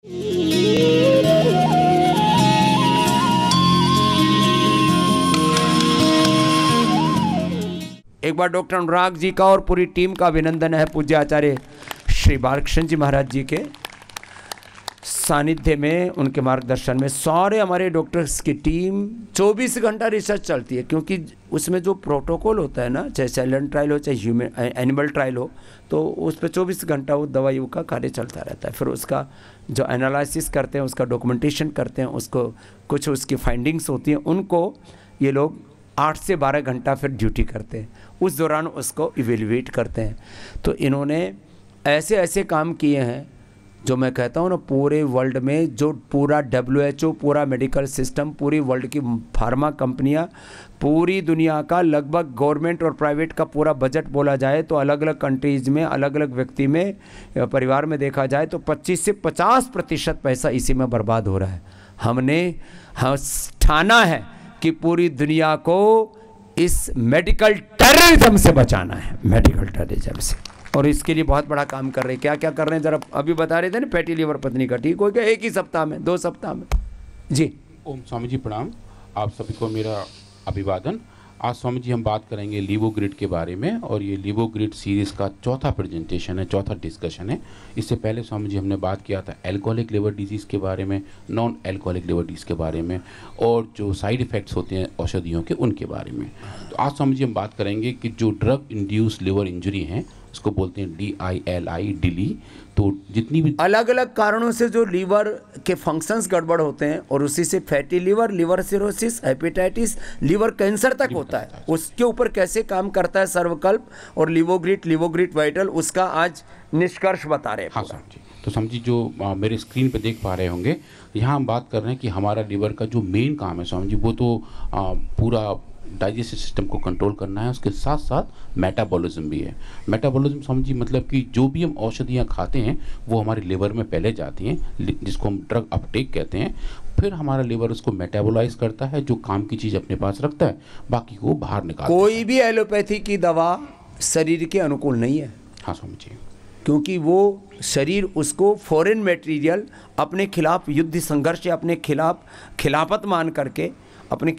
एक बार डॉक्टर अनुराग जी का और पूरी टीम का अभिनंदन है पूज्य आचार्य श्री बालकृष्ण जी महाराज जी के सानिध्य में, उनके मार्गदर्शन में सारे हमारे डॉक्टर्स की टीम 24 घंटा रिसर्च चलती है, क्योंकि उसमें जो प्रोटोकॉल होता है ना, चाहे साइलेंट ट्रायल हो चाहे ह्यूमन एनिमल ट्रायल हो, तो उस पर 24 घंटा वो दवाइयों का कार्य चलता रहता है। फिर उसका जो एनालिसिस करते हैं, उसका डॉक्यूमेंटेशन करते हैं, उसको कुछ उसकी फाइंडिंग्स होती हैं, उनको ये लोग 8 से 12 घंटा फिर ड्यूटी करते हैं, उस दौरान उसको इवेल्युएट करते हैं। तो इन्होंने ऐसे ऐसे काम किए हैं जो मैं कहता हूँ ना, पूरे वर्ल्ड में जो पूरा WHO, पूरा मेडिकल सिस्टम, पूरी वर्ल्ड की फार्मा कंपनियाँ, पूरी दुनिया का लगभग गवर्नमेंट और प्राइवेट का पूरा बजट बोला जाए तो अलग अलग कंट्रीज़ में, अलग अलग व्यक्ति में, परिवार में देखा जाए तो 25 से 50% पैसा इसी में बर्बाद हो रहा है। हमने ठाना है कि पूरी दुनिया को इस मेडिकल टेररिज्म से बचाना है, मेडिकल टेररिज्म से, और इसके लिए बहुत बड़ा काम कर रहे हैं। क्या क्या कर रहे हैं जरा अभी बता रहे थे ना, फैटी लीवर पत्नी का ठीक हो गया 1 ही सप्ताह में, 2 सप्ताह में जी। ओम स्वामी जी प्रणाम, आप सभी को मेरा अभिवादन। आज स्वामी जी हम बात करेंगे लिवोग्रिड के बारे में, और ये लिवोग्रिड सीरीज़ का चौथा प्रेजेंटेशन है, चौथा डिस्कशन है। इससे पहले स्वामी जी हमने बात किया था एल्कोहलिक लिवर डिजीज़ के बारे में, नॉन एल्कोहलिक लिवर डिजीज़ के बारे में, और जो साइड इफ़ेक्ट्स होते हैं औषधियों के उनके बारे में। तो आज स्वामी जी हम बात करेंगे कि जो ड्रग इंड्यूस लिवर इंजरी हैं, उसको बोलते हैं DILI, डिली। तो जितनी भी अलग अलग कारणों से जो लीवर के फंक्शंस गड़बड़ होते हैं, और उसी से fatty liver, liver cirrhosis, hepatitis, liver cancer तक होता है, उसके ऊपर कैसे काम करता है सर्वकल्प और लिवोग्रिड वाइटल, उसका आज निष्कर्ष बता रहे हैं। हाँ स्वामी जी, तो समझी जो मेरे स्क्रीन पे देख पा रहे होंगे, यहाँ हम बात कर रहे हैं कि हमारा लिवर का जो मेन काम है स्वामी जी, वो तो पूरा डाइजेस्टिव सिस्टम को कंट्रोल करना है, उसके साथ साथ मेटाबॉलिज्म भी है। मेटाबॉलिज्म समझिए मतलब कि जो भी हम औषधियाँ खाते हैं वो हमारे लिवर में पहले जाती हैं, जिसको हम ड्रग अपटेक कहते हैं। फिर हमारा लिवर उसको मेटाबोलाइज करता है, जो काम की चीज़ अपने पास रखता है, बाकी को बाहर निकालता है। कोई भी एलोपैथी की दवा शरीर के अनुकूल नहीं है। हाँ स्वामी जी, क्योंकि वो शरीर उसको फॉरेन मटेरियल अपने खिलाफ युद्ध संघर्ष या अपने खिलाफ खिलाफत मान करके, अपने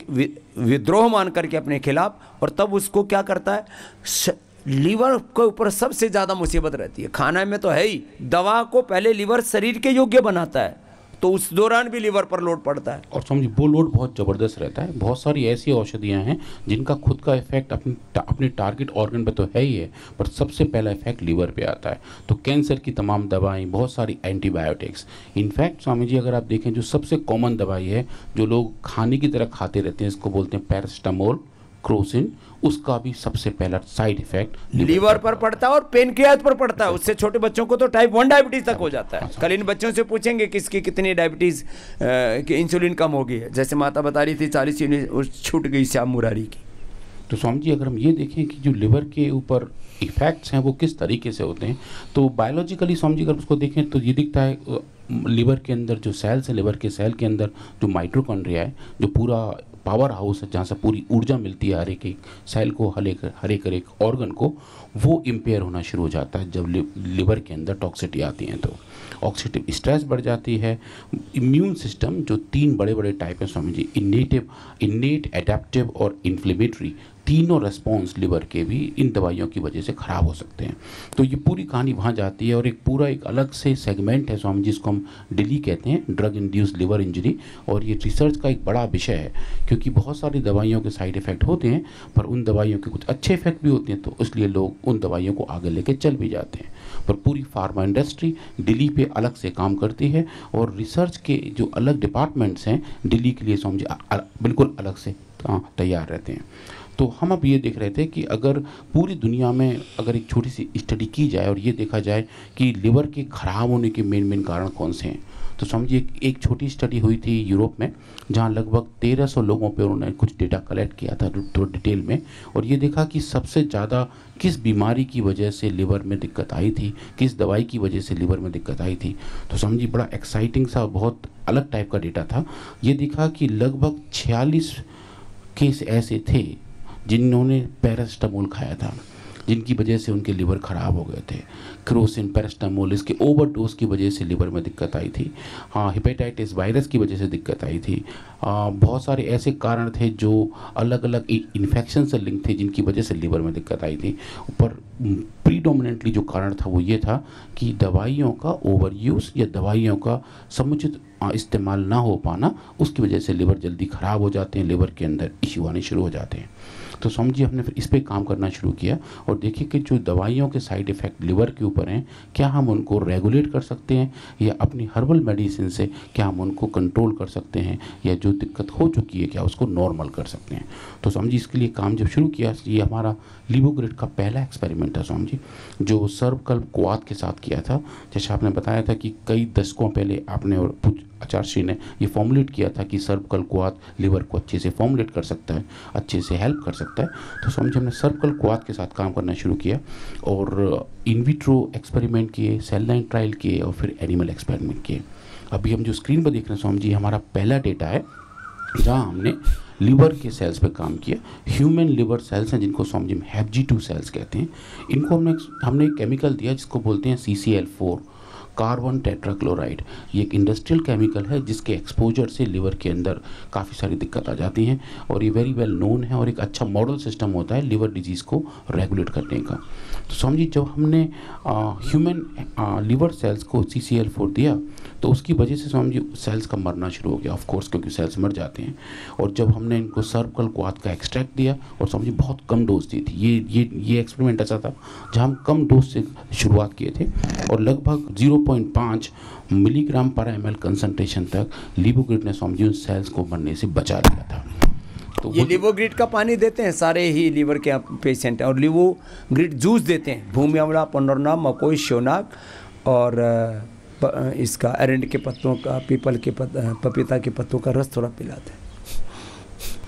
विद्रोह मान करके अपने खिलाफ, और तब उसको क्या करता है, लीवर के ऊपर सबसे ज़्यादा मुसीबत रहती है। खाना में तो है ही, दवा को पहले लीवर शरीर के योग्य बनाता है, तो उस दौरान भी लीवर पर लोड पड़ता है, और समझिए वो लोड बहुत ज़बरदस्त रहता है। बहुत सारी ऐसी औषधियाँ हैं जिनका खुद का इफेक्ट अपने टारगेट ऑर्गन पे तो है ही है, पर सबसे पहला इफेक्ट लीवर पे आता है। तो कैंसर की तमाम दवाएं, बहुत सारी एंटीबायोटिक्स, इनफैक्ट स्वामी जी अगर आप देखें जो सबसे कॉमन दवाई है जो लोग खाने की तरह खाते रहते हैं, इसको बोलते हैं पैरासिटामोल, क्रोसिन, उसका भी सबसे पहला साइड इफेक्ट लीवर पर पड़ता है और पेनक्रियाज पर पड़ता है। उससे छोटे बच्चों को तो टाइप 1 डायबिटीज तक हो जाता है। कल इन बच्चों से पूछेंगे किसकी कितनी डायबिटीज की इंसुलिन कम हो गई है, जैसे माता बता रही थी 40 यूनिट छूट गई श्याम मुरारी की। तो स्वामी जी अगर हम ये देखें कि जो लिवर के ऊपर इफेक्ट्स हैं वो किस तरीके से होते हैं, तो बायोलॉजिकली स्वामी जी अगर उसको देखें तो ये दिखता है लिवर के अंदर जो सेल्स है, लिवर के सेल के अंदर जो माइटोकॉन्ड्रिया है, जो पूरा पावर हाउस है जहाँ से पूरी ऊर्जा मिलती है हर एक सेल को, हर एक ऑर्गन को, वो इम्पेयर होना शुरू हो जाता है जब लिवर के अंदर टॉक्सिटी आती है। तो ऑक्सीडेटिव स्ट्रेस बढ़ जाती है। इम्यून सिस्टम जो 3 बड़े बड़े टाइप हैं स्वामी जी, इनेट, एडेप्टिव और इन्फ्लेमेटरी, तीनों रेस्पॉन्स लिवर के भी इन दवाइयों की वजह से ख़राब हो सकते हैं। तो ये पूरी कहानी वहाँ जाती है, और एक अलग से सेगमेंट है स्वामी जी, जिसको हम डिली कहते हैं, ड्रग इंड्यूस लिवर इंजरी। और ये रिसर्च का एक बड़ा विषय है, क्योंकि बहुत सारी दवाइयों के साइड इफ़ेक्ट होते हैं, पर उन दवाइयों के कुछ अच्छे इफेक्ट भी होते हैं, तो इसलिए लोग उन दवाइयों को आगे लेके चल भी जाते हैं। पर पूरी फार्मा इंडस्ट्री दिल्ली पे अलग से काम करती है, और रिसर्च के जो अलग डिपार्टमेंट्स हैं दिल्ली के लिए स्वामी जी बिल्कुल अलग से तैयार रहते हैं। तो हम अब ये देख रहे थे कि अगर पूरी दुनिया में अगर एक छोटी सी स्टडी की जाए और ये देखा जाए कि लिवर के ख़राब होने के मेन कारण कौन से हैं, तो समझिए एक छोटी स्टडी हुई थी यूरोप में, जहाँ लगभग 1300 लोगों पे उन्होंने कुछ डेटा कलेक्ट किया था थोड़ा डिटेल में, और ये देखा कि सबसे ज़्यादा किस बीमारी की वजह से लिवर में दिक्कत आई थी, किस दवाई की वजह से लिवर में दिक्कत आई थी। तो समझिए बड़ा एक्साइटिंग सा बहुत अलग टाइप का डेटा था। ये दिखा कि लगभग 46 केस ऐसे थे जिन्होंने पैरासिटामोल खाया था, जिनकी वजह से उनके लिवर ख़राब हो गए थे। क्रोसिन, पैरास्टामोल, इसके ओवरडोज की वजह से लिवर में दिक्कत आई थी। हाँ, हेपेटाइटिस वायरस की वजह से दिक्कत आई थी। बहुत सारे ऐसे कारण थे जो अलग अलग इन्फेक्शन से लिंक थे जिनकी वजह से लिवर में दिक्कत आई थी। पर प्रीडोमिनेंटली जो कारण था वो ये था कि दवाइयों का ओवर यूज़ या दवाइयों का समुचित इस्तेमाल ना हो पाना, उसकी वजह से लिवर जल्दी ख़राब हो जाते हैं, लिवर के अंदर इश्यू आने शुरू हो जाते हैं। तो समझिए हमने फिर इस पे काम करना शुरू किया और देखिए कि जो दवाइयों के साइड इफ़ेक्ट लिवर के ऊपर हैं, क्या हम उनको रेगुलेट कर सकते हैं या अपनी हर्बल मेडिसिन से क्या हम उनको कंट्रोल कर सकते हैं, या जो दिक्कत हो चुकी है क्या उसको नॉर्मल कर सकते हैं। तो समझिए इसके लिए काम जब शुरू किया, ये हमारा लिवोग्रिड का पहला एक्सपेरिमेंट था समझिए, जो सर्वकल्प क्वाथ के साथ किया था। जैसे आपने बताया था कि कई दशकों पहले आपने और आचार्य श्री ने ये फॉर्मुलेट किया था कि सर्वकल्प क्वाथ लिवर को अच्छे से फॉर्मुलेट कर सकता है, अच्छे से हेल्प कर सकता है। तो समझिए हमने सर्वकल्प क्वाथ के साथ काम करना शुरू किया और इन विट्रो एक्सपेरिमेंट किए, सेल लाइन ट्रायल किए और फिर एनिमल एक्सपेरिमेंट किए। अभी हम जो स्क्रीन पर देख रहे हैं समझिए हमारा पहला डेटा है जहाँ हमने लिवर के सेल्स पे काम किया। ह्यूमन लिवर सेल्स हैं जिनको समझिए Hb2 सेल्स कहते हैं। इनको हमने एक केमिकल दिया जिसको बोलते हैं CCl4, कार्बन टेट्राक्लोराइड। ये एक इंडस्ट्रियल केमिकल है जिसके एक्सपोजर से लिवर के अंदर काफ़ी सारी दिक्कत आ जाती हैं और ये वेरी वेल नोन है और एक अच्छा मॉडल सिस्टम होता है लिवर डिजीज़ को रेगुलेट करने का। तो समझिए जब हमने ह्यूमन लिवर सेल्स को CCl4 दिया तो उसकी वजह से समझिए सेल्स का मरना शुरू हो गया, ऑफ कोर्स, क्योंकि सेल्स मर जाते हैं। और जब हमने इनको सर्वकल्प क्वाथ का एक्सट्रैक्ट दिया और समझिए बहुत कम डोज दी थी, ये एक्सपेरिमेंट ऐसा था जहाँ हम कम डोज से शुरुआत किए थे और लगभग 0.5 मिलीग्राम पर ml कंसंट्रेशन तक लिवोग्रिड ने समझिए उन सेल्स को मरने से बचा लिया था। तो ये लिवोग्रिड का पानी देते हैं सारे ही लीवर के पेशेंट, और लिवोग्रिड जूस देते हैं, भूमि आंवला, पंडोरना, मकोई, शोनाक और इसका एरेंड के पत्तों का, पीपल के पपीता के पत्तों का रस थोड़ा पिलाते हैं।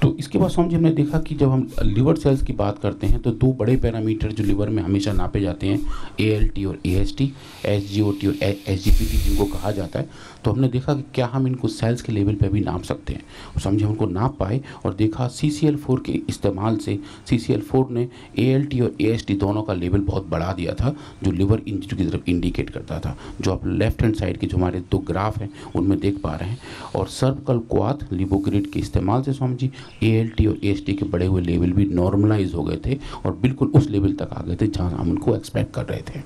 तो इसके बाद समझिए हमने देखा कि जब हम लिवर सेल्स की बात करते हैं तो दो बड़े पैरामीटर जो लिवर में हमेशा नापे जाते हैं, ALT और AST, SGOT और SGPT जिनको कहा जाता है। तो हमने देखा कि क्या हम इनको सेल्स के लेवल पे भी नाप सकते हैं, और समझिए हमको नाप पाए और देखा CCl4 के इस्तेमाल से CCl4 ने ALT और AST दोनों का लेवल बहुत बढ़ा दिया था, जो लिवर इंजरी की तरफ इंडिकेट करता था, जो आप लेफ्ट हैंड साइड के जो हमारे दो ग्राफ हैं उनमें देख पा रहे हैं। और सर्वकल्प क्वाथ लिवोग्रिड के इस्तेमाल से समझिए ALT और AST के बढ़े हुए लेवल भी नॉर्मलाइज हो गए थे और बिल्कुल उस लेवल तक आ गए थे जहाँ हम उनको एक्सपेक्ट कर रहे थे।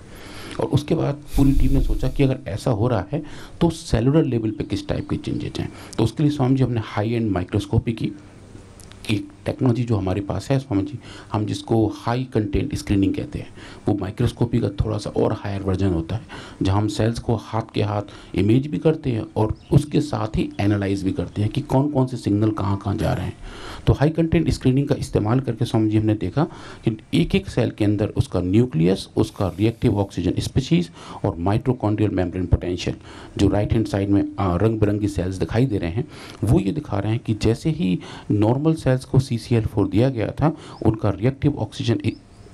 और उसके बाद पूरी टीम ने सोचा कि अगर ऐसा हो रहा है तो सेलुलर लेवल पे किस टाइप के चेंजेस हैं। तो उसके लिए स्वामी जी हमने हाई एंड माइक्रोस्कोपी की एक टेक्नोलॉजी जो हमारे पास है स्वामी जी, हम जिसको हाई कंटेंट स्क्रीनिंग कहते हैं, वो माइक्रोस्कोपी का थोड़ा सा और हायर वर्जन होता है, जहां हम सेल्स को हाथ के हाथ इमेज भी करते हैं और उसके साथ ही एनालाइज भी करते हैं कि कौन कौन से सिग्नल कहाँ कहाँ जा रहे हैं। तो हाई कंटेंट स्क्रीनिंग का इस्तेमाल करके स्वामी जी हमने देखा कि एक एक सेल के अंदर उसका न्यूक्लियस, उसका रिएक्टिव ऑक्सीजन स्पीशीज और माइटोकॉन्ड्रियल मेम्ब्रेन पोटेंशियल, जो राइट हैंड साइड में रंग बिरंगी सेल्स दिखाई दे रहे हैं, वो ये दिखा रहे हैं कि जैसे ही नॉर्मल सेल्स को CCl4 दिया गया था उनका रिएक्टिव ऑक्सीजन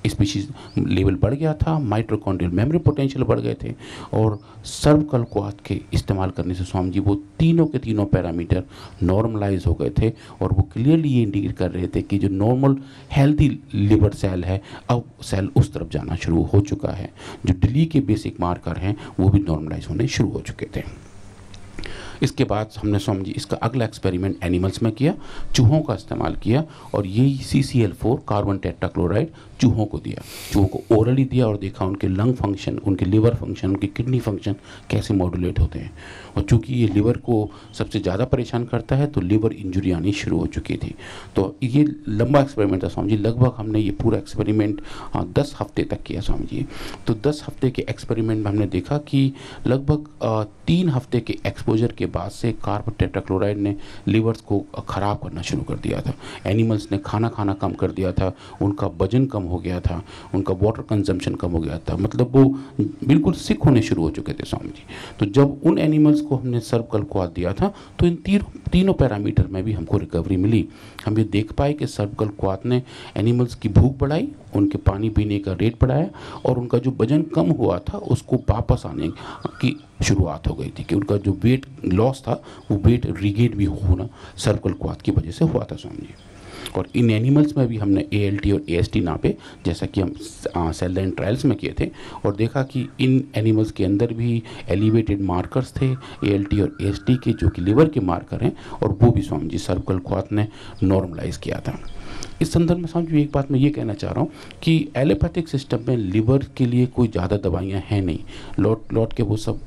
स्पीशीज लेवल बढ़ गया था, माइटोकॉन्ड्रियल मेमोरी पोटेंशियल बढ़ गए थे। और सर्वकल्प क्वाथ के इस्तेमाल करने से स्वामी जी वो तीनों के तीनों पैरामीटर नॉर्मलाइज हो गए थे और वो क्लियरली ये इंडिकेट कर रहे थे कि जो नॉर्मल हेल्दी लिवर सेल है अब सेल उस तरफ जाना शुरू हो चुका है, जो डिली के बेसिक मार्कर हैं वो भी नॉर्मलाइज होने शुरू हो चुके थे। इसके बाद हमने स्वामी जी इसका अगला एक्सपेरिमेंट एनिमल्स में किया, चूहों का इस्तेमाल किया और यही CCl4 कार्बन टेट्राक्लोराइड चूहों को दिया, चूहों को ओरली दिया और देखा उनके लंग फंक्शन, उनके लिवर फंक्शन, उनके किडनी फंक्शन कैसे मॉड्यूलेट होते हैं। और चूँकि ये लिवर को सबसे ज़्यादा परेशान करता है तो लिवर इंजरी आनी शुरू हो चुकी थी। तो ये लंबा एक्सपेरिमेंट था स्वामी जी, लगभग हमने ये पूरा एक्सपेरिमेंट 10 हफ्ते तक किया स्वामी जी। तो 10 हफ्ते के एक्सपेरिमेंट में हमने देखा कि लगभग 3 हफ्ते के एक्सपोजर के बाद से कार्बन टेट्राक्लोराइड ने लिवर्स को ख़राब करना शुरू कर दिया था। एनिमल्स ने खाना खाना कम कर दिया था, उनका वजन कम हो गया था, उनका वाटर कंजम्पशन कम हो गया था, मतलब वो बिल्कुल सिक होने शुरू हो चुके थे स्वामी जी। तो जब उन एनिमल्स को हमने सर्वकल्प क्वाथ दिया था तो इन तीनों पैरामीटर में भी हमको रिकवरी मिली। हम ये देख पाए कि सर्वकल्प क्वाथ ने एनिमल्स की भूख बढ़ाई, उनके पानी पीने का रेट बढ़ाया और उनका जो वजन कम हुआ था उसको वापस आने की शुरुआत हो गई थी, कि उनका जो वेट लॉस था वो वेट रिगेन भी होना सर्वकल्प क्वाथ की वजह से हुआ था स्वामी जी। और इन एनिमल्स में भी हमने ALT और AST नापे, जैसा कि हम सेल लाइन ट्रायल्स में किए थे, और देखा कि इन एनिमल्स के अंदर भी एलिवेटेड मार्कर्स थे ALT और AST के, जो कि लिवर के मार्कर हैं, और वो भी स्वामी जी सर्विकल क्वाथ ने नॉर्मलाइज किया था। इस संदर्भ में स्वामी जी एक बात मैं ये कहना चाह रहा हूँ कि एलोपैथिक सिस्टम में लिवर के लिए कोई ज़्यादा दवाइयाँ हैं नहीं, लौट के वो सब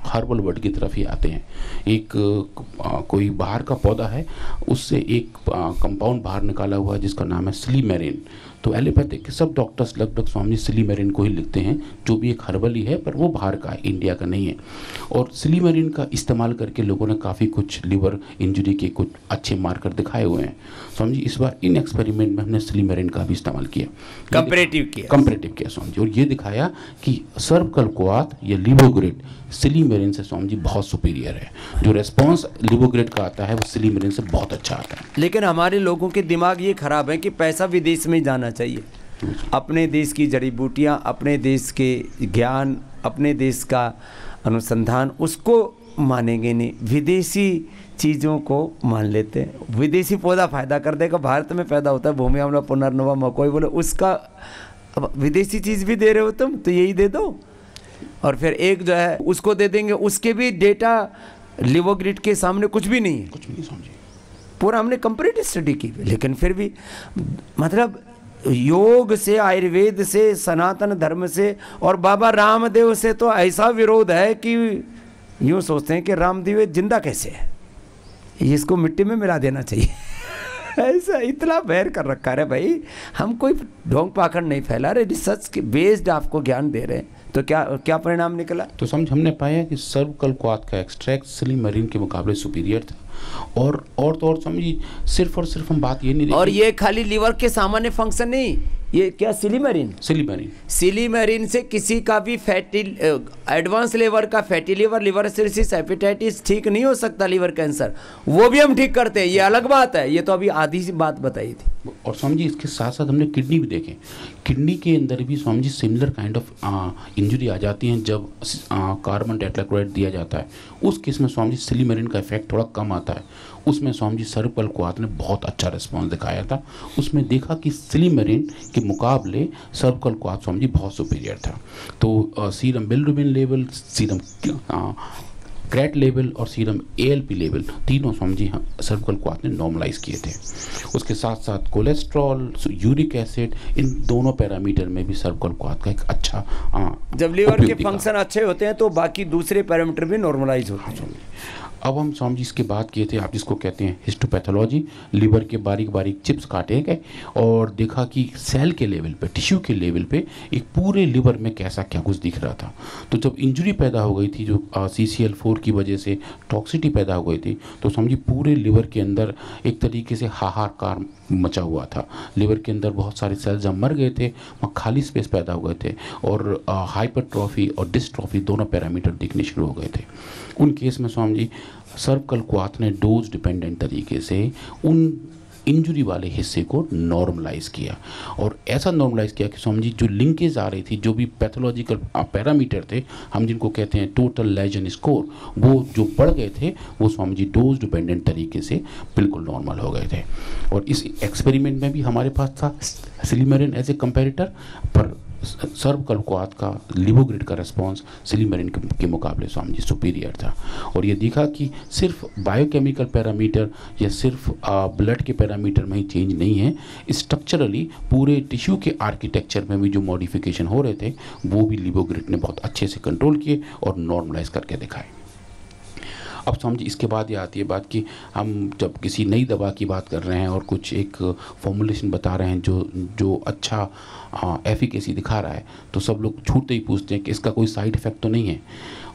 हर्बल वर्ड की तरफ ही आते हैं। एक कोई बाहर का पौधा है, उससे एक कंपाउंड बाहर निकाला हुआ है जिसका नाम है सिलीमेरिन। तो एलोपैथिक के सब डॉक्टर्स लगभग स्वामी सिलीमेरिन को ही लिखते हैं, जो भी एक हर्बल ही है, पर वो बाहर का है, इंडिया का नहीं है। और सिलीमेरिन का इस्तेमाल करके लोगों ने काफ़ी कुछ लिवर इंजरी के कुछ अच्छे मार्कर दिखाए हुए हैं। स्वामी जी इस बार इन एक्सपेरिमेंट में हमने सिलीमेरिन का भी इस्तेमाल किया, कंपैरेटिव किया स्वामी जी, और ये दिखाया कि सर्विकल क्वाथ या लिवोग्रिड सिलीमेरिन से स्वामी जी बहुत सुपीरियर है। जो रेस्पॉन्स लिवोग्रिड का आता है वो सिलीमेरिन से बहुत अच्छा आता है। लेकिन हमारे लोगों के दिमाग ये खराब है कि पैसा विदेश में जाना चाहिए, अपने देश की जड़ी बूटियाँ, अपने देश के ज्ञान, अपने देश का अनुसंधान, उसको मानेंगे नहीं, विदेशी चीज़ों को मान लेते हैं। विदेशी पौधा फायदा कर देगा, भारत में पैदा होता है भूमि अम्ल पुनर्नवा मकोई, बोले उसका अब विदेशी चीज़ भी दे रहे हो तुम, तो यही दे दो। और फिर एक जो है उसको दे देंगे, उसके भी डेटा लिवोग्रिड के सामने कुछ भी नहीं है, कुछ नहीं समझे। पूरा हमने कंपैरेटिव स्टडी की, लेकिन फिर भी मतलब योग से, आयुर्वेद से, सनातन धर्म से और बाबा रामदेव से तो ऐसा विरोध है कि यूँ सोचते हैं कि रामदेव जिंदा कैसे है, इसको मिट्टी में मिला देना चाहिए। ऐसा इतना बैर कर रखा है भाई। हम कोई ढोंग पाखंड नहीं फैला रहे, रिसर्च के बेस्ड आपको ज्ञान दे रहे हैं। तो क्या परिणाम निकला? तो समझ हमने पाया कि सर्विकल क्वाथ का एक्सट्रैक्ट सिलीमेरिन के मुकाबले सुपीरियर था। और तो और समझिए, सिर्फ और सिर्फ हम बात ये नहीं, और ये खाली लीवर के सामान्य फंक्शन नहीं, ये क्या सिलीमेरिन से किसी का भी फैटी एडवांस लेवल का फैटी लिवर सिरोसिस, हेपेटाइटिस ठीक नहीं हो सकता, लिवर कैंसर, वो भी हम ठीक करते हैं, ये अलग बात है। ये तो अभी आधी सी बात बताई थी। और समझिए इसके साथ साथ हमने किडनी भी देखे, किडनी के अंदर भी समझिए सिमिलर काइंड ऑफ इंजरी आ जाती है जब कार्बन टेट्राक्लोराइड दिया जाता है। उस केस में स्वामी जी सिलीमेरिन का इफेक्ट थोड़ा कम आता है। उसमें स्वामी जी सर्विकल क्वाथ ने बहुत अच्छा रिस्पॉन्स दिखाया था। उसमें देखा कि सिलीमेरिन के मुकाबले सर्विकल क्वाथ स्वामी जी बहुत सुपीरियर था। तो serum bilirubin level, serum crate level और सीरम ALP लेवल तीनों स्वामी जी सर्विकल क्वाथ ने नॉर्मलाइज किए थे। उसके साथ साथ कोलेस्ट्रॉल, यूरिक एसिड, इन दोनों पैरामीटर में भी सर्विकल क्वाथ का एक अच्छा जब लीवर के फंक्शन अच्छे होते हैं तो बाकी दूसरे पैरामीटर भी नॉर्मलाइज होते हैं। अब हम स्वामी जी इसके बात किए थे, आप जिसको कहते हैं हिस्टोपैथोलॉजी, लिवर के बारीक बारीक चिप्स काटे गए और देखा कि सेल के लेवल पे, टिश्यू के लेवल पे एक पूरे लिवर में कैसा क्या कुछ दिख रहा था। तो जब इंजरी पैदा हो गई थी, जो CCl4 की वजह से टॉक्सिटी पैदा हो गई थी, तो समझिए पूरे लिवर के अंदर एक तरीके से हाहाकार मचा हुआ था। लिवर के अंदर बहुत सारे सेल्स जब मर गए थे, वहाँ खाली स्पेस पैदा हो गए थे और हाइपरट्रॉफी और डिस्ट्रॉफी दोनों पैरामीटर दिखने शुरू हो गए थे। उन केस में स्वामी जी सर्विकल क्वाथ ने डोज डिपेंडेंट तरीके से उन इंजरी वाले हिस्से को नॉर्मलाइज किया, और ऐसा नॉर्मलाइज किया कि स्वामी जी जो लिंकेज आ रही थी, जो भी पैथोलॉजिकल पैरामीटर थे, हम जिनको कहते हैं टोटल लेजन स्कोर, वो जो बढ़ गए थे, वो स्वामी जी डोज डिपेंडेंट तरीके से बिल्कुल नॉर्मल हो गए थे। और इस एक्सपेरिमेंट में भी हमारे पास था सिलीमेरिन एज ए कंपेरेटर, पर सर्विकल क्वाथ का लिवोग्रिड का रिस्पॉन्स सिलीमेरिन के मुकाबले स्वामी जी सुपीरियर था। और ये दिखा कि सिर्फ बायोकेमिकल पैरामीटर या सिर्फ ब्लड के पैरामीटर में ही चेंज नहीं है, स्ट्रक्चरली पूरे टिश्यू के आर्किटेक्चर में भी जो मॉडिफिकेशन हो रहे थे वो भी लिवोग्रिड ने बहुत अच्छे से कंट्रोल किए और नॉर्मलाइज करके दिखाए। अब समझिए इसके बाद ये आती है बात कि हम जब किसी नई दवा की बात कर रहे हैं और कुछ एक फॉर्मुलेशन बता रहे हैं जो अच्छा एफिकेसी दिखा रहा है, तो सब लोग छूटते ही पूछते हैं कि इसका कोई साइड इफ़ेक्ट तो नहीं है,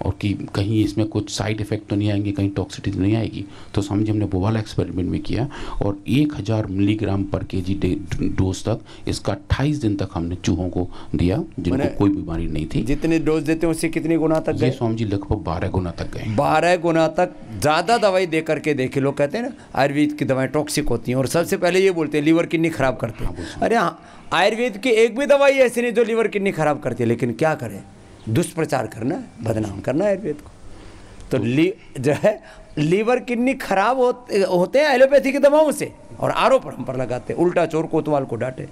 और कि कहीं इसमें कुछ साइड इफ़ेक्ट तो नहीं आएंगे, कहीं टॉक्सिसिटी तो नहीं आएगी। तो समझिए हमने वो वाला एक्सपेरिमेंट में किया और 1000 मिलीग्राम पर kg डोज तक इसका 28 दिन तक हमने चूहों को दिया जिनको कोई बीमारी नहीं थी। जितने डोज देते हैं उससे कितने गुना तक गए? स्वामी जी लगभग 12 गुना तक गए। 12 गुना तक ज़्यादा दवाई दे करके देखे। लोग कहते हैं ना आयुर्वेद की दवाएं टॉक्सिक होती हैं, और सबसे पहले ये बोलते हैं लीवर किडनी खराब करते हैं। अरे हाँ, आयुर्वेद की एक भी दवाई ऐसी नहीं जो लीवर किडनी खराब करती है, लेकिन क्या करें, दुष्प्रचार करना है, बदनाम करना है आयुर्वेद को। तो जो है लीवर किडनी खराब होते हैं एलोपैथी की दवाओं से, और आरोप हम पर लगाते हैं, उल्टा चोर कोतवाल को डांटे।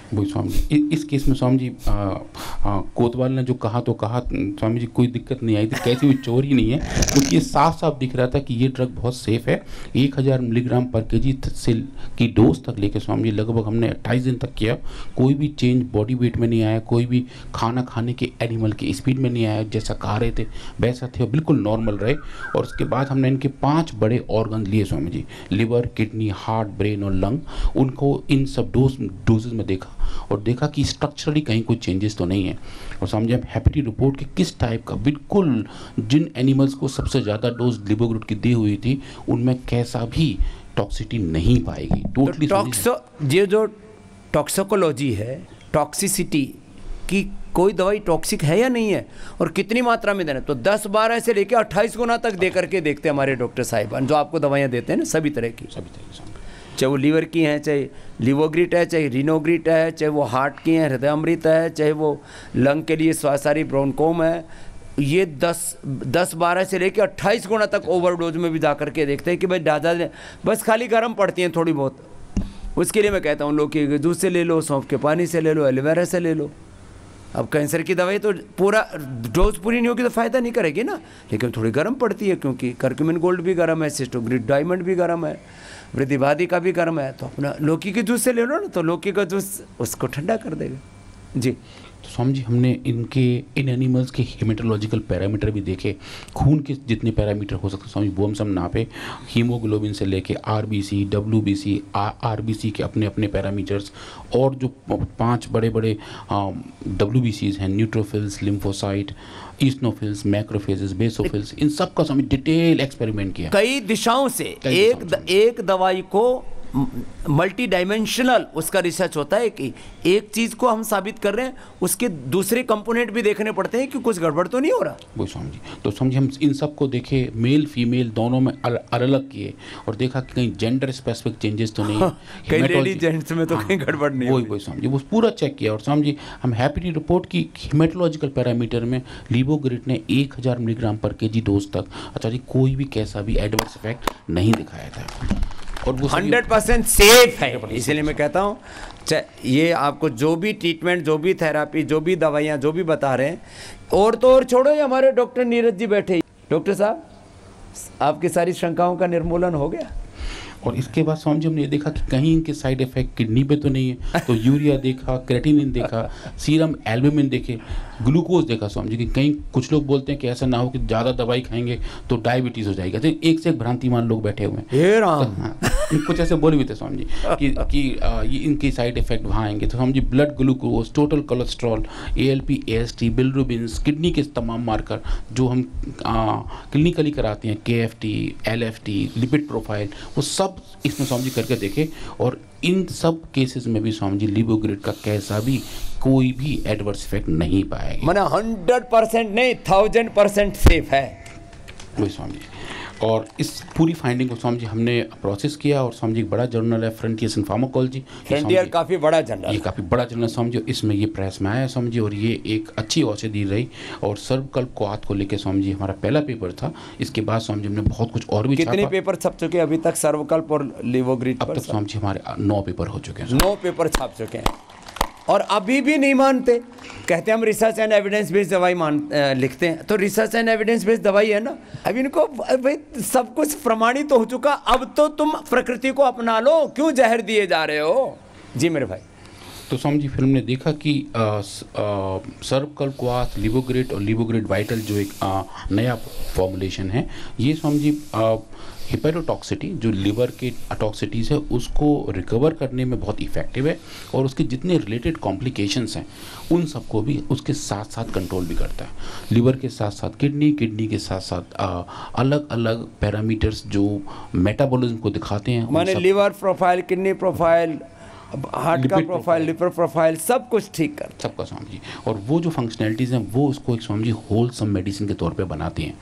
वही स्वामी जी, इस केस में स्वामी जी कोतवाल ने जो कहा तो कहा, स्वामी जी कोई दिक्कत नहीं आई थी, कैसी भी चोर ही नहीं है, क्योंकि ये साफ साफ दिख रहा था कि ये ड्रग बहुत सेफ है। 1000 मिलीग्राम पर केजी से की डोज तक लेके स्वामी जी लगभग हमने 28 दिन तक किया, कोई भी चेंज बॉडी वेट में नहीं आया, कोई भी खाना खाने के एनिमल की स्पीड में नहीं आया, जैसा खा रहे थे वैसा थे, बिल्कुल नॉर्मल रहे। और उसके बाद हमने इनके 5 बड़े ऑर्गन लिए Swami ji, liver, kidney, heart, brain और लंग, उनको इन सब डोजेज में देखा और देखा कि स्ट्रक्चरली कहीं कोई चेंजेस तो नहीं है। और समझे हम हैप्पी रिपोर्ट कि किस टाइप का, बिल्कुल जिन एनिमल्स को सबसे ज़्यादा डोज लिवोग्रिड की दी हुई थी उनमें कैसा भी टॉक्सिसिटी नहीं पाएगी टोटली। ये जो टॉक्सिकोलॉजी है, टॉक्सिसिटी की कोई दवाई टॉक्सिक है या नहीं है और कितनी मात्रा में देना, तो 10-12 से लेकर 28 गुना तक दे करके देखते हैं हमारे डॉक्टर साहिबान जो आपको दवाइयाँ देते हैं ना, सभी तरह की, चाहे वो लीवर की हैं, चाहे लिवोग्रिट है, चाहे रिनोग्रिट है, चाहे वो हार्ट की हैं, हृदय अमृत है, चाहे वो लंग के लिए श्वासारी ब्रोनकोम है, ये 10-12 से लेकर 28 गुना तक ओवरडोज में भी जा करके देखते हैं कि भाई ज़्यादा बस खाली गर्म पड़ती हैं थोड़ी बहुत। उसके लिए मैं कहता हूँ लौकी के दूध से ले लो, सौंफ के पानी से ले लो, एलोवेरा से ले लो। अब कैंसर की दवाई तो पूरा डोज पूरी नहीं होगी तो फ़ायदा नहीं करेगी ना, लेकिन थोड़ी गर्म पड़ती है, क्योंकि कर्क्यूमिन गोल्ड भी गर्म है, सिस्टोग्रिड डायमंड भी गर्म है, वृद्धिवादी का भी गर्म है, तो अपना लौकी के जूस से ले लो ना, तो लौकी का जूस उसको ठंडा कर देगा जी। तो स्वामी जी हमने इन एनिमल्स के हेमेटोलॉजिकल पैरामीटर भी देखे, खून के जितने पैरामीटर हो सकते स्वामी वो हम सब नापे, हीमोग्लोबिन से लेके आरबीसी, डब्ल्यूबीसी, आरबीसी के अपने अपने पैरामीटर्स, और जो 5 बड़े बड़े डब्ल्यूबीसीज हैं, न्यूट्रोफिल्स, लिम्फोसाइट, ईस्नोफिल्स, मैक्रोफेजेस, बेसोफिल्स, इन सब का स्वामी डिटेल एक्सपेरिमेंट किया कई दिशाओं से। एक दवाई को मल्टी डायमेंशनल उसका रिसर्च होता है कि एक चीज को हम साबित कर रहे हैं, उसके दूसरे कंपोनेंट भी देखने पड़ते हैं कि कुछ गड़बड़ तो नहीं हो रहा। वो स्वामी जी, तो समझे हम इन सब को देखे, मेल फीमेल दोनों में अलग किए और देखा कि कहीं जेंडर स्पेसिफिक चेंजेस तो नहीं है, कहीं लेडी जेंट्स में तो कहीं गड़बड़ नहीं। वही स्वामी जी वो पूरा चेक किया और स्वामी जी हम हैप्पी रिपोर्ट की हेमेटोलॉजिकल पैरामीटर में लिवोग्रिड ने 1000 मिलीग्राम पर केजी डोज तक अच्छा जी कोई भी कैसा भी एडवर्स इफेक्ट नहीं दिखाया था और वो 100% सेफ है। इसलिए मैं कहता हूँ ये आपको जो भी ट्रीटमेंट, जो भी थेरापी, जो भी दवाइयाँ जो भी बता रहे हैं, और तो और छोड़ो, हमारे डॉक्टर नीरज जी बैठे। डॉक्टर साहब आपकी सारी शंकाओं का निर्मूलन हो गया। और इसके बाद स्वामी जी हमने ये देखा कि कहीं इनके साइड इफेक्ट किडनी पे तो नहीं है, तो यूरिया देखा, क्रेटिनिन देखा, सीरम एल्बुमिन देखे, ग्लूकोज देखा स्वामी जी कि कहीं कुछ लोग बोलते हैं कि ऐसा ना हो कि ज़्यादा दवाई खाएंगे तो डायबिटीज़ हो जाएगा, तो एक से एक भ्रांतिमान लोग बैठे हुए हैं। तो कुछ ऐसे बोले भी थे स्वामी जी कि ये इनके साइड इफेक्ट वहाँ आएंगे। तो Swami ji blood glucose, total cholesterol, ALP, AST, bilirubin, kidney के तमाम मार्कर जो हम क्लिनिकली कराते हैं, KFT, LFT, लिपिड प्रोफाइल, वो सब इसमें स्वामी जी करके देखे और इन सब केसेस में भी स्वामी जी लिवोग्रिड का कैसा भी कोई भी एडवर्स इफेक्ट नहीं पाएगा। माना 100% नहीं 1000% सेफ है वही स्वामी जी। और इस पूरी फाइंडिंग को स्वामी जी हमने प्रोसेस किया और स्वामी जी एक बड़ा जर्नल है फ्रंटियर्स इन फार्माकोलॉजी। फ्रंटियर काफ़ी बड़ा जर्नल, ये काफ़ी बड़ा जर्नल स्वामी जी, इसमें ये प्रेस में आया स्वामी जी और ये एक अच्छी औषधि रही। और सर्वकल्प क्वाथ को लेकर स्वामी जी हमारा पहला पेपर था। इसके बाद स्वामी जी हमने बहुत कुछ और भी कितने पेपर छप चुके हैं अभी तक सर्वकल्प और लिवोग्रिड पर? अब तक स्वामी जी हमारे 9 पेपर हो चुके हैं। 9 पेपर छप चुके हैं और अभी भी नहीं मानते, कहते हैं हम रिसर्च एंड एविडेंस बेस्ड दवाई लिखते हैं, तो रिसर्च एंड एविडेंस बेस्ड दवाई है ना। अब इनको भाई सब कुछ प्रमाणित तो हो चुका, अब तो तुम प्रकृति को अपना लो, क्यों जहर दिए जा रहे हो? जी मेरे भाई। तो स्वामी जी फिर हमने देखा कि सर्वकल्प क्वाथ, लिवोग्रिड और लिवोग्रिड वाइटल जो एक नया फॉर्मुलेशन है, ये स्वामी जी हेपेटोटॉक्सिटी जो लिवर के टॉक्सिटीज़ है उसको रिकवर करने में बहुत इफेक्टिव है और उसके जितने रिलेटेड कॉम्प्लिकेशंस हैं उन सबको भी उसके साथ साथ कंट्रोल भी करता है। लिवर के साथ साथ किडनी के साथ साथ अलग अलग पैरामीटर्स जो मेटाबॉलिज्म को दिखाते हैं, माने liver profile, kidney profile, heart का प्रोफाइल, लिवर प्रोफाइल, सब कुछ ठीक कर सबका स्वामी जी। और वो जो फंक्शनैलिटीज़ हैं वो उसको एक स्वामी जी होलसम मेडिसिन के तौर पे बनाती हैं।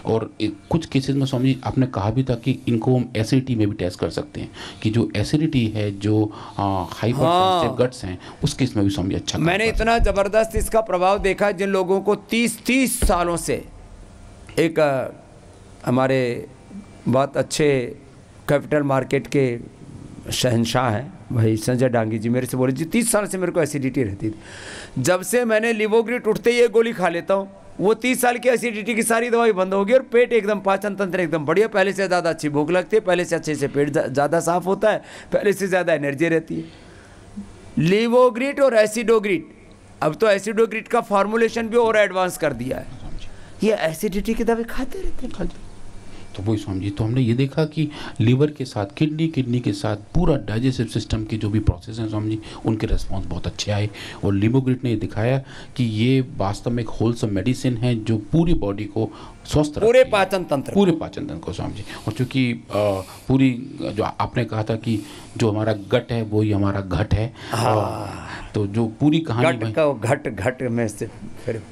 और कुछ केसेस में स्वामी जी आपने कहा भी था कि इनको हम एसिडिटी में भी टेस्ट कर सकते हैं कि जो एसिडिटी है, जो हाइपरसेंसिटिव गट्स हैं, उस केस में भी स्वामी अच्छा। मैंने इतना ज़बरदस्त इसका प्रभाव देखा जिन लोगों को 30 सालों से एक हमारे बहुत अच्छे कैपिटल मार्केट के शहंशाह हैं भाई संजय डांगी जी, मेरे से बोले जी 30 साल से मेरे को एसिडिटी रहती थी, जब से मैंने लिवोग्रिड उठते ही ये गोली खा लेता हूँ, वो 30 साल की एसिडिटी की सारी दवाई बंद होगी और पेट एकदम, पाचन तंत्र एकदम बढ़िया, पहले से ज़्यादा अच्छी भूख लगती है, पहले से अच्छे से पेट ज़्यादा साफ होता है, पहले से ज़्यादा एनर्जी रहती है। लिवोग्रिड और एसिडोग्रिड, अब तो एसिडोग्रिड का फॉर्मुलेशन भी और एडवांस कर दिया है, ये एसिडिटी की दवाई खाते रहते हैं। तो वही स्वामी जी, तो हमने ये देखा कि लीवर के साथ किडनी के साथ पूरा डाइजेस्टिव सिस्टम के जो भी प्रोसेस हैं स्वामी जी, उनके रिस्पॉन्स बहुत अच्छे आए। और लिवोग्रिड ने ये दिखाया कि ये वास्तव में एक होलसम मेडिसिन है जो पूरी बॉडी को स्वस्थ पूरे पाचन तंत्र को स्वामी जी। और चूँकि पूरी जो आपने कहा था कि जो हमारा गट है वही हमारा घट है, तो जो पूरी कहानी घट में से फिर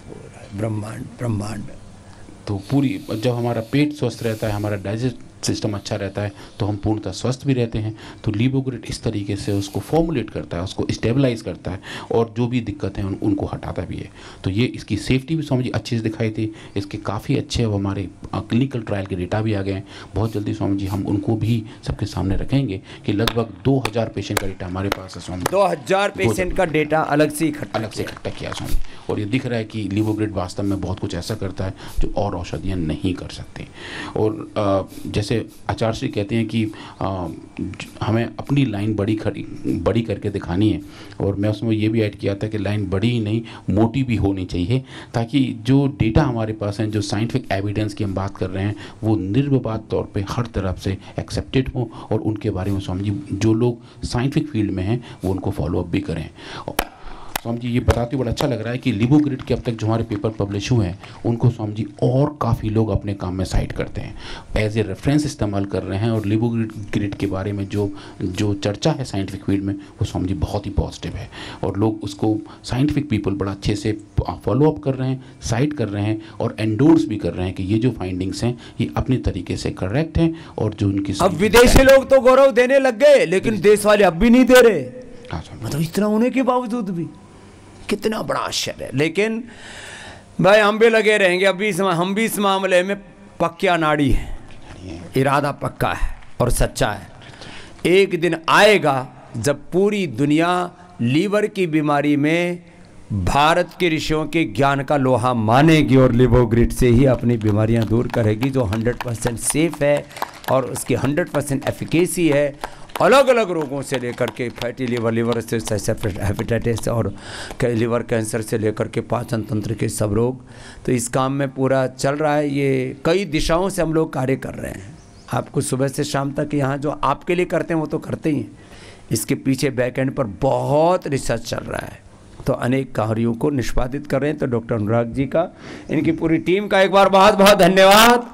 ब्रह्मांड तो पूरी, जब हमारा पेट स्वस्थ रहता है, हमारा डाइजेस्ट सिस्टम अच्छा रहता है, तो हम पूर्णतः स्वस्थ भी रहते हैं। तो लिवोग्रिड इस तरीके से उसको फॉर्मुलेट करता है, उसको स्टेबलाइज करता है और जो भी दिक्कत है उनको हटाता भी है। तो ये इसकी सेफ्टी भी स्वामी जी अच्छे से दिखाई थी, इसके काफ़ी अच्छे अब हमारे क्लिनिकल ट्रायल के डेटा भी आ गए हैं। बहुत जल्दी स्वामी जी हम उनको भी सबके सामने रखेंगे कि लगभग 2000 पेशेंट का डेटा हमारे पास है स्वामी। 2000 पेशेंट का डेटा अलग से इकट्ठा किया स्वामी, और ये दिख रहा है कि लिवोग्रिड वास्तव में बहुत कुछ ऐसा करता है जो और औषधियाँ नहीं कर सकती। और जैसे आचार्य श्री कहते हैं कि हमें अपनी लाइन बड़ी करके दिखानी है, और मैं उसमें ये भी ऐड किया था कि लाइन बड़ी ही नहीं मोटी भी होनी चाहिए, ताकि जो डेटा हमारे पास हैं, जो साइंटिफिक एविडेंस की हम बात कर रहे हैं, वो निर्विवाद तौर पे हर तरफ से एक्सेप्टेड हो और उनके बारे में स्वामी जी जो लोग साइंटिफिक फील्ड में हैं वो उनको फॉलोअप भी करें। स्वामी जी ये बताते हुए बड़ा अच्छा लग रहा है कि लिवोग्रिड के अब तक जो हमारे पेपर पब्लिश हुए हैं उनको स्वामी जी और काफ़ी लोग अपने काम में साइट करते हैं, एज ए रेफरेंस इस्तेमाल कर रहे हैं। और लिवोग्रिड के बारे में जो चर्चा है साइंटिफिक फील्ड में वो स्वामी जी बहुत ही पॉजिटिव है, और लोग उसको साइंटिफिक पीपल बड़ा अच्छे से फॉलोअप कर रहे हैं, साइट कर रहे हैं और एंडोर्स भी कर रहे हैं कि ये जो फाइंडिंग्स हैं ये अपने तरीके से करेक्ट हैं। और जो उनकी अब विदेशी लोग तो गौरव देने लग गए, लेकिन देश वाले अब भी नहीं दे रहे, मतलब इतना होने के बावजूद भी कितना बड़ा आश्चर्य है। लेकिन भाई हम भी लगे रहेंगे, अभी हम भी इस मामले में पक्का नाड़ी है, इरादा पक्का है और सच्चा है। एक दिन आएगा जब पूरी दुनिया लीवर की बीमारी में भारत के ऋषियों के ज्ञान का लोहा मानेगी और लिवोग्रिड से ही अपनी बीमारियां दूर करेगी, जो 100% सेफ है और उसकी 100% एफिकेसी है। अलग अलग रोगों से लेकर के फैटी लीवर से हेपेटाइटिस और लीवर कैंसर से लेकर के पाचन तंत्र के सब रोग, तो इस काम में पूरा चल रहा है। ये कई दिशाओं से हम लोग कार्य कर रहे हैं। आपको सुबह से शाम तक यहाँ जो आपके लिए करते हैं वो तो करते ही हैं, इसके पीछे बैक एंड पर बहुत रिसर्च चल रहा है, तो अनेक कार्यों को निष्पादित कर रहे हैं। तो डॉक्टर अनुराग जी का, इनकी पूरी टीम का एक बार बहुत बहुत धन्यवाद।